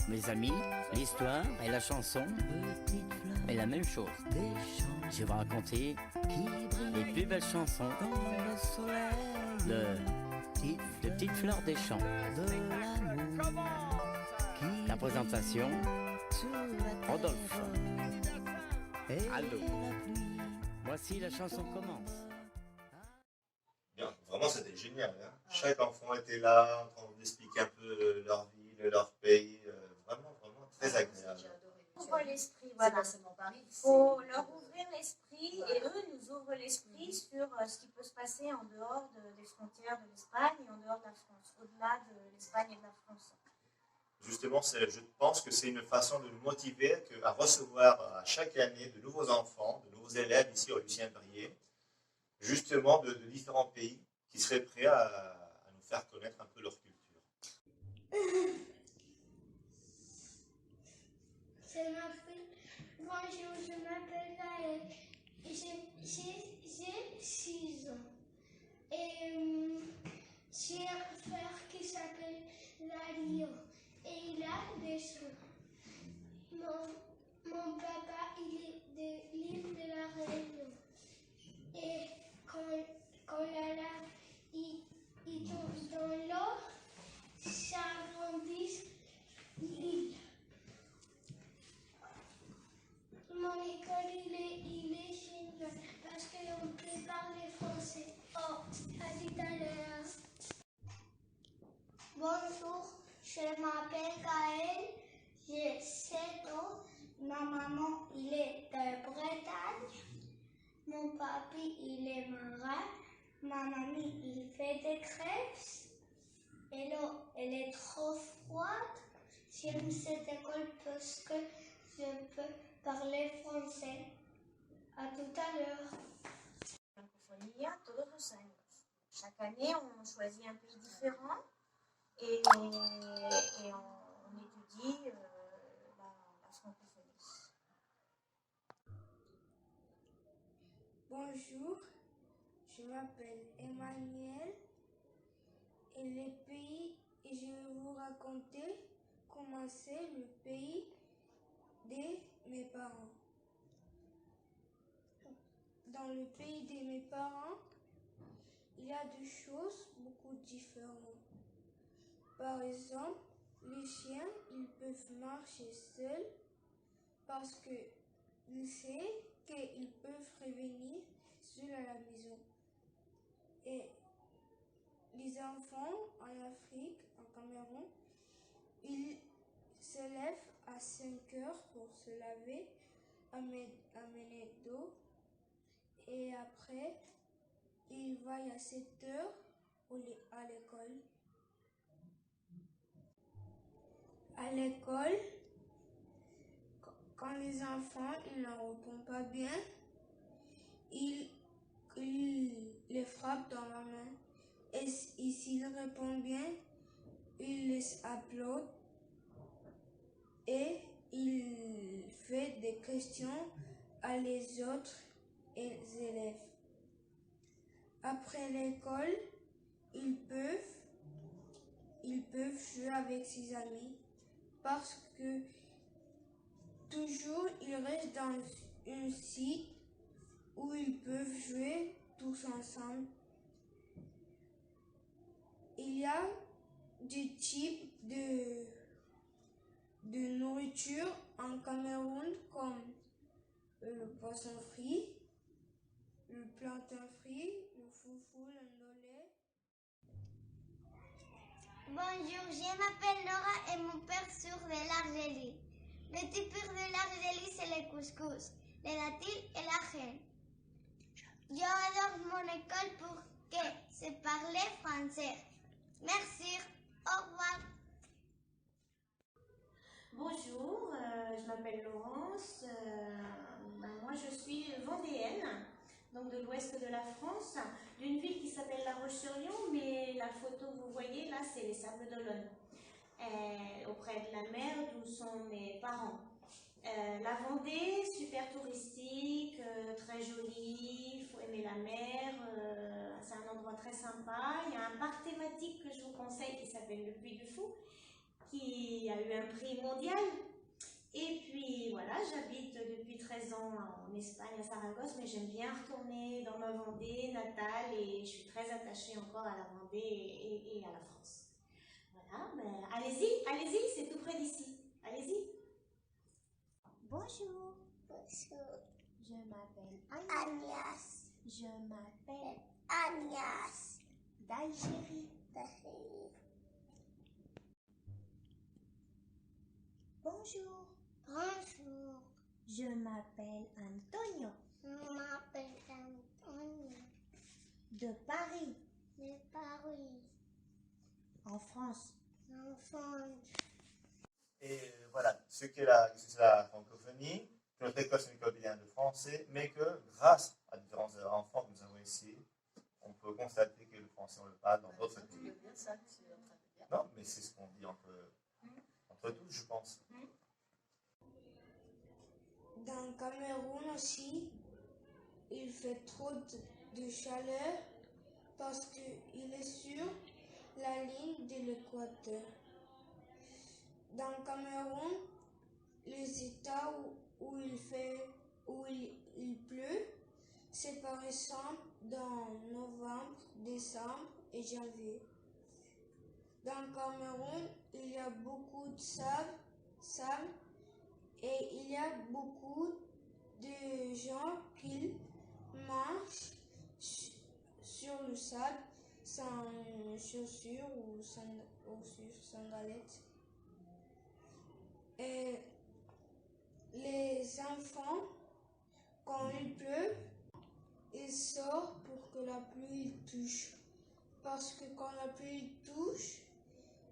Mes amis, l'histoire et la chanson est la même chose. Je vais vous raconter les plus belles chansons de Petites Fleurs des Champs. La présentation, Rodolphe. Aldo. Voici la chanson commence. Bien, vraiment c'était génial, hein. Chaque enfant était là en train d'expliquer un peu leur ville, leur pays, vraiment très agréable. Ouvre l'esprit, voilà. Il faut leur ouvrir l'esprit et eux nous ouvrent l'esprit sur ce qui peut se passer en dehors des frontières de l'Espagne et en dehors de la France, au-delà de l'Espagne et de la France. Justement, je pense que c'est une façon de nous motiver à recevoir à chaque année de nouveaux enfants, de nouveaux élèves ici au Lucien Brier, justement de différents pays qui seraient prêts à nous faire connaître un peu leur culture. Bonjour, je m'appelle Gaël. J'ai 6 ans. Et j'ai un frère qui s'appelle Dario. Et il a 2 ans. Mon papa, il est de l'île de la Réunion. Et quand la lave il tombe dans l'eau, ça arrondit l'île. Mon école, il est génial parce qu'on peut parler français. Oh, à tout à l'heure. Bonjour, je m'appelle Gaël, j'ai 7 ans. Ma maman, il est de Bretagne. Mon papy, il est marin. Ma mamie, il fait des crêpes. Et l'eau, elle est trop froide. J'aime cette école parce que je peux parler français. À tout à l'heure. Francofonía todos los años. Chaque année, on choisit un pays différent et on étudie la francophonie. Bonjour, je m'appelle Emmanuel et je vais vous raconter comment c'est le pays de mes parents. Dans le pays de mes parents, il y a des choses beaucoup différentes. Par exemple, les chiens, ils peuvent marcher seuls parce qu'ils savent qu'ils peuvent revenir seuls à la maison. Et les enfants en Afrique, en Cameroun, ils se lèvent à 5 heures pour se laver, amener d'eau. Et après, ils vont à 7 heures à l'école. À l'école, quand les enfants ils ne répondent pas bien, ils les frappent dans la main. Et s'ils répondent bien, ils les applaudissent et ils font des questions à les autres élèves. Après l'école, ils peuvent jouer avec ses amis parce que toujours ils restent dans un site où ils peuvent jouer tous ensemble. Il y a des types de nourriture en Cameroun comme le poisson frit, le plantain frit, le foufou, le ndolé. Bonjour, je m'appelle Laura et mon père sort de l'Algérie. Le typique de l'Algérie, c'est le couscous, les datil et la reine. Je adore mon école pour que se parle français. Merci, au revoir. Bonjour, je m'appelle Laurence. Moi, je suis vendéenne, donc de l'ouest de la France, d'une ville qui s'appelle La Roche-sur-Yon, mais la photo que vous voyez là, c'est les Sables d'Olonne, auprès de la mer d'où sont mes parents. La Vendée, super touristique, très jolie, il faut aimer la mer, c'est un endroit très sympa. Il y a un parc thématique que je vous conseille qui s'appelle le Puy du Fou. qui a eu un prix mondial. Et puis voilà, j'habite depuis 13 ans en Espagne, à Saragosse, mais j'aime bien retourner dans ma Vendée natale et je suis très attachée encore à la Vendée et à la France. Voilà, ben, allez-y, allez-y, c'est tout près d'ici. Allez-y. Bonjour. Bonjour. Je m'appelle Agnès. Je m'appelle Agnès. d'Algérie. Bonjour. Bonjour. Je m'appelle Antonio Je m'appelle Antonio de Paris, de Paris, en France. en France. Et voilà, ce qu'est la francophonie, que notre école c'est une école bilingue de français, mais que grâce à différents enfants que nous avons ici, on peut constater que le français on le parle dans d'autres pays. Non, mais c'est ce qu'on dit entre tous, je pense. Dans le Cameroun aussi, il fait trop de chaleur parce qu'il est sur la ligne de l'équateur. Dans le Cameroun, les États où il pleut, c'est par exemple dans novembre, décembre et janvier. Dans le Cameroun, il y a beaucoup de sable et il y a beaucoup de gens qui marchent sur le sable sans chaussures ou sur sandalettes. Et les enfants, quand il pleut, ils sortent pour que la pluie touche. Parce que quand la pluie touche,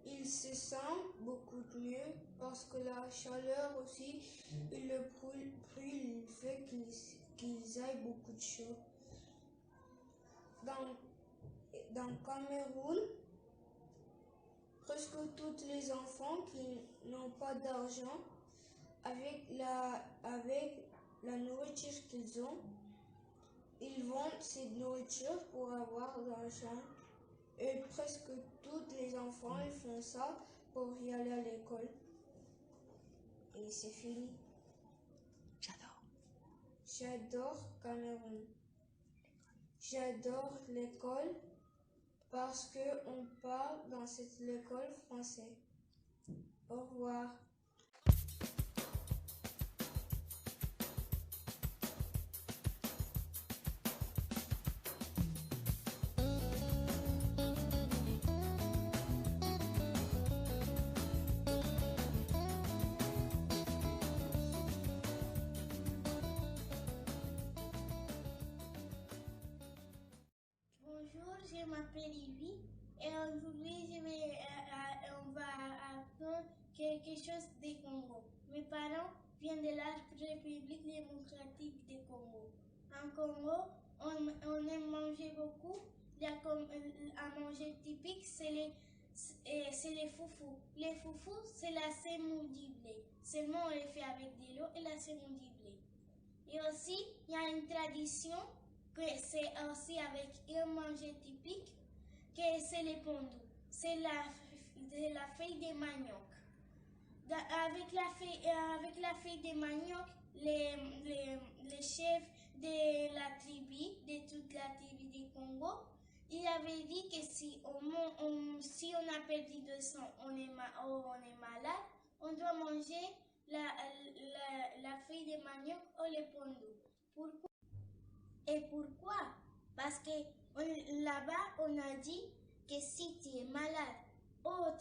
ils se sentent beaucoup mieux parce que la chaleur aussi et le bruit fait qu'ils aient beaucoup de chaud. Dans le Cameroun, presque tous les enfants qui n'ont pas d'argent, avec la nourriture qu'ils ont, ils vendent cette nourriture pour avoir de l'argent. Et presque tous les enfants ils font ça pour y aller à l'école. Et c'est fini. J'adore Cameroun. J'adore l'école parce qu'on parle dans cette école français. Au revoir. Bonjour, je m'appelle Ivy et aujourd'hui on va apprendre quelque chose du Congo. Mes parents viennent de la République démocratique du Congo. En Congo, on aime manger beaucoup. À manger typique, c'est les foufous. Les foufous, c'est la semoule du blé. Seulement, on les fait avec de l'eau et la semoule du blé. Et aussi, il y a une tradition que c'est aussi avec un manger typique, que c'est le pondou. C'est la feuille de manioc. Avec la feuille de manioc, les chefs de la tribu, de toute la tribu du Congo, il avait dit que si on a perdu de sang, on est malade, on doit manger la feuille de manioc ou le pondou. Pourquoi? Et pourquoi? Parce que là-bas, on a dit que si tu es malade ou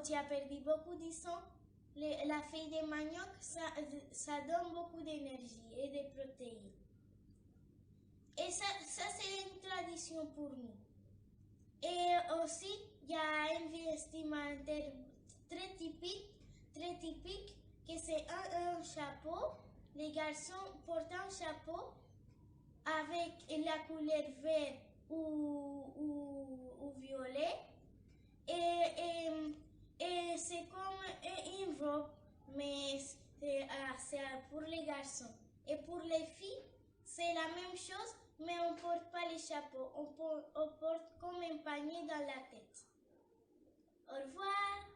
tu as perdu beaucoup de sang, la feuille de manioc, ça donne beaucoup d'énergie et de protéines. Et ça c'est une tradition pour nous. Et aussi, il y a un vestimentaire très typique que c'est un chapeau. Les garçons portent un chapeau avec la couleur vert ou violet. Et c'est comme une robe, mais c'est pour les garçons. Et pour les filles, c'est la même chose, mais on ne porte pas les chapeaux. On porte comme un panier dans la tête. Au revoir.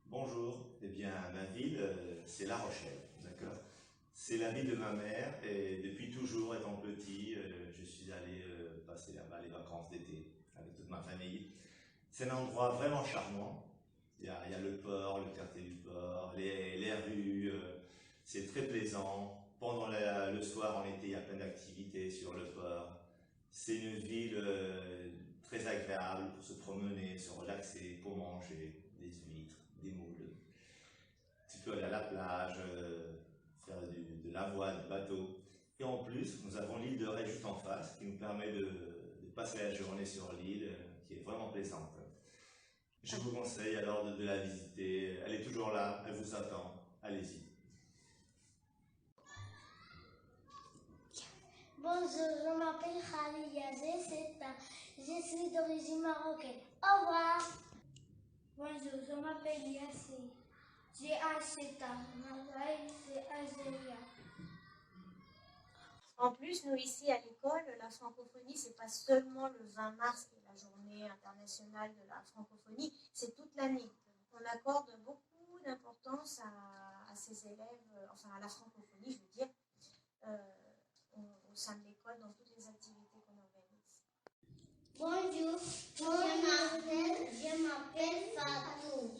Bonjour, eh bien ma ville c'est La Rochelle, d'accord. C'est la ville de ma mère et depuis toujours étant petit, je suis allé passer là-bas les vacances d'été avec toute ma famille. C'est un endroit vraiment charmant. Il y a le port, le quartier du port, les rues, c'est très plaisant. Pendant le soir, en été, il y a plein d'activités sur le port. C'est une ville très agréable pour se promener, se relaxer, pour manger des huîtres, des moules. Tu peux aller à la plage, faire de la voile, du bateau. Et en plus, nous avons l'île de Ré juste en face, qui nous permet de passer la journée sur l'île, qui est vraiment plaisante. Je vous conseille alors de la visiter. Elle est toujours là, elle vous attend. Allez-y. Bonjour, je m'appelle Khalia, j'ai 7 ans. Je suis d'origine marocaine. Au revoir. Bonjour, je m'appelle Yassine. J'ai 7 ans. Ma famille, c'est Algérie. En plus, nous ici à l'école, la francophonie, c'est pas seulement le 20 mars qui est la journée internationale de la francophonie, c'est toute l'année. On accorde beaucoup d'importance à ces élèves, enfin à la francophonie, je veux dire, au sein de l'école, dans toutes les activités qu'on organise. Bonjour, je m'appelle Fatou.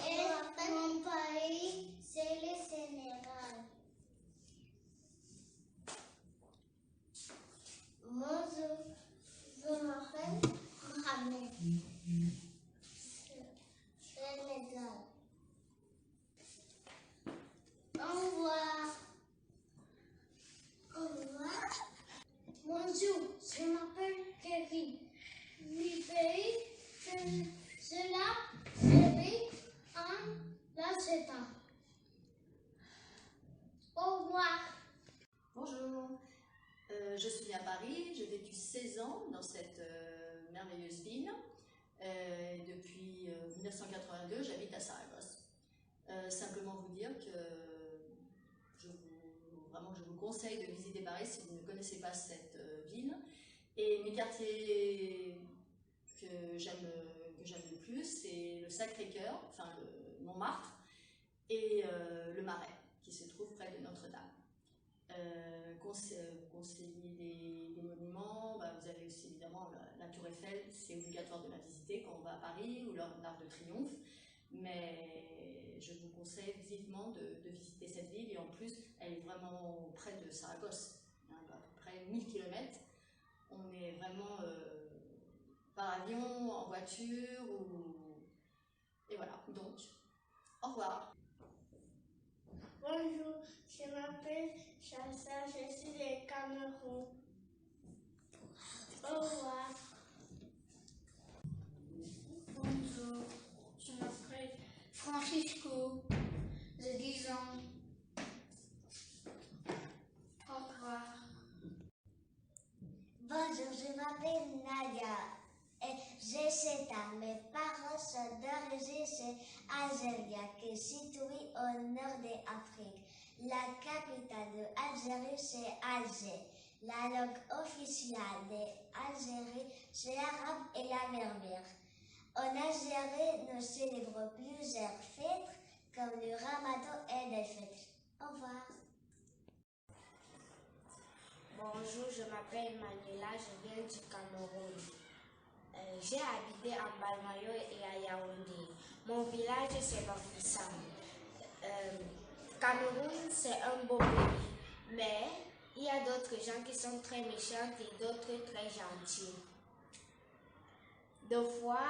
Et mon pays, c'est le Sénégal. Bonjour, je m'appelle Mohamed. Sénégal. Au revoir. Au revoir. Bonjour, je m'appelle Kevin. Mon pays, c'est la Syrie en la 7 ans. Au revoir. Bonjour, je suis née à Paris, j'ai vécu 16 ans dans cette merveilleuse ville. Depuis 1982, j'habite à Saragosse. Simplement vous dire que je vous conseille de visiter Paris si vous ne connaissez pas cette ville. Et mes quartiers que j'aime le plus, c'est le Sacré-Cœur, enfin le Montmartre, et le Marais, qui se trouve près de Notre-Dame. Conseiller des monuments, vous avez aussi évidemment la Tour Eiffel, c'est obligatoire de la visiter quand on va à Paris, ou l'Arc de Triomphe, mais je vous conseille vivement de visiter cette ville, et en plus elle est vraiment près de Saragosse, à peu près 1000 km. On est vraiment par avion, en voiture, et voilà, donc au revoir. Bonjour, je m'appelle Chansa, je suis du Cameroun. Au revoir. Bonjour, je m'appelle Francisco, j'ai 10 ans. Au revoir. Bonjour, je m'appelle Nadia et j'ai 7 ans. Mes parents sont d'origine algérienne qui est située au nord de l'Afrique. La capitale de l'Algérie, c'est Alger. La langue officielle de l'Algérie, c'est l'arabe et la berbère. En Algérie, nous célébrons plusieurs fêtes comme le ramadan et les fêtes. Au revoir. Bonjour, je m'appelle Manuela, je viens du Cameroun. J'ai habité à Balmayo et à Yaoundé. Mon village, c'est Bafoussam. Cameroun, c'est un beau pays, mais il y a d'autres gens qui sont très méchants et d'autres très gentils. Deux fois,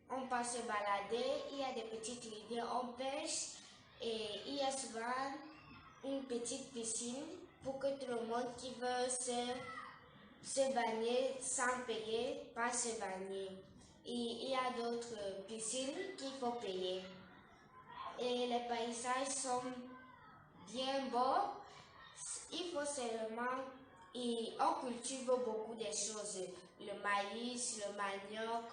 on passe se balader, il y a des petites rivières, on pêche et il y a souvent une petite piscine pour que tout le monde qui veut se baigner sans payer passe se baigner. Et il y a d'autres piscines qu'il faut payer. Et les paysages sont bien beaux. Il faut seulement, et on cultive beaucoup de choses. Le maïs, le manioc,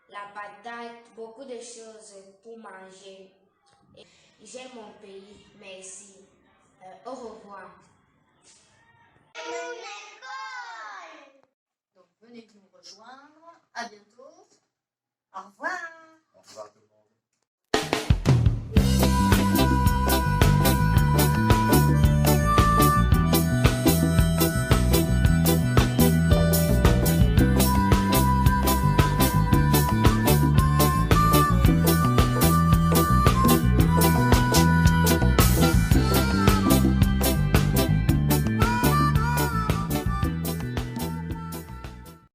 la patate, beaucoup de choses pour manger. J'aime mon pays. Merci. Au revoir. Donc venez nous rejoindre, à bientôt. Au revoir. Au revoir à tous.